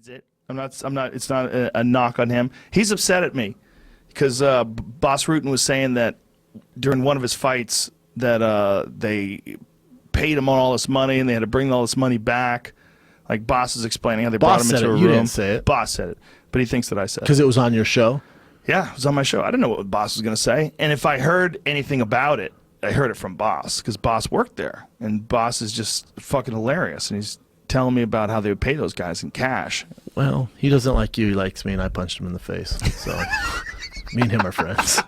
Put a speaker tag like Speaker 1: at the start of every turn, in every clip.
Speaker 1: It. I'm not. It's not a knock on him. He's upset at me because Boss Rutan was saying that during one of his fights that they paid him all this money and they had to bring all this money back. Like Boss is explaining how they brought him into a room.
Speaker 2: You didn't say it.
Speaker 1: Boss said it, but he thinks that I said it.
Speaker 2: Because it was on your show?
Speaker 1: Yeah, it was on my show. I didn't know what Boss was going to say. And if I heard anything about it, I heard it from Boss because Boss worked there. And Boss is just fucking hilarious. And he's telling me about how they would pay those guys in cash.
Speaker 2: Well, he doesn't like you. He likes me, and I punched him in the face. So me and him are friends.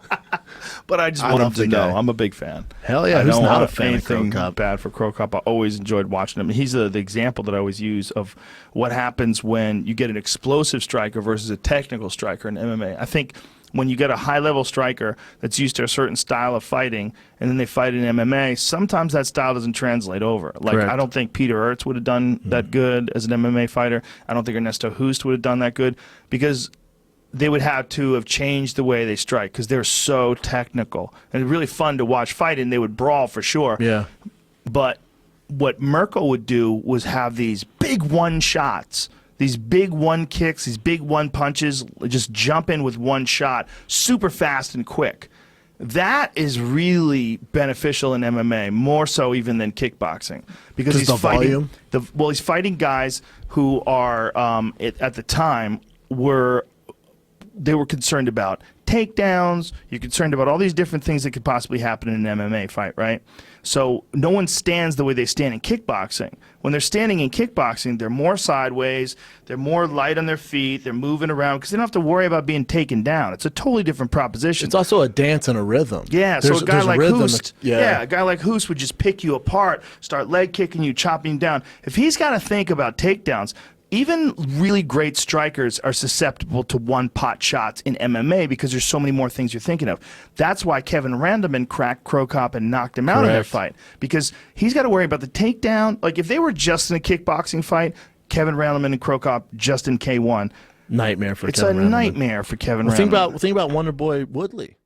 Speaker 1: But I just want him to know I'm a big fan.
Speaker 2: Hell yeah, who's not a fan of Cro Cop?
Speaker 1: Bad for Cro Cop. I always enjoyed watching him. He's the example that I always use of what happens when you get an explosive striker versus a technical striker in MMA. I think when you get a high-level striker that's used to a certain style of fighting and then they fight in MMA, sometimes that style doesn't translate over. Like,
Speaker 2: Correct.
Speaker 1: I don't think Peter Ertz would have done that good as an MMA fighter. I don't think Ernesto Hoost would have done that good because they would have to have changed the way they strike because they're so technical. And it's really fun to watch fight, and they would brawl for sure.
Speaker 2: Yeah.
Speaker 1: But what Merkel would do was have these big one shots, these big one kicks, these big one punches, just jump in with one shot, super fast and quick. That is really beneficial in MMA, more so even than kickboxing, because he's fighting he's fighting guys who are at the time were concerned about takedowns. You're concerned about all these different things that could possibly happen in an MMA fight, right? So no one stands the way they stand in kickboxing. When they're standing in kickboxing, they're more sideways, they're more light on their feet, they're moving around because they don't have to worry about being taken down. It's a totally different proposition.
Speaker 2: It's also a dance and a rhythm.
Speaker 1: Yeah, so a guy like Hoost,
Speaker 2: a
Speaker 1: guy like Hoost would just pick you apart, start leg kicking you, chopping you down. If he's got to think about takedowns, even really great strikers are susceptible to one-pot shots in MMA because there's so many more things you're thinking of. That's why Kevin Randleman cracked Cro Cop and knocked him out in their fight, because he's got to worry about the takedown. Like, if they were just in a kickboxing fight, Kevin Randleman and Cro Cop just in K1.
Speaker 2: Nightmare for
Speaker 1: It's
Speaker 2: Kevin
Speaker 1: a
Speaker 2: Randleman.
Speaker 1: Nightmare for Kevin Randleman.
Speaker 2: Think about Wonder Boy Woodley.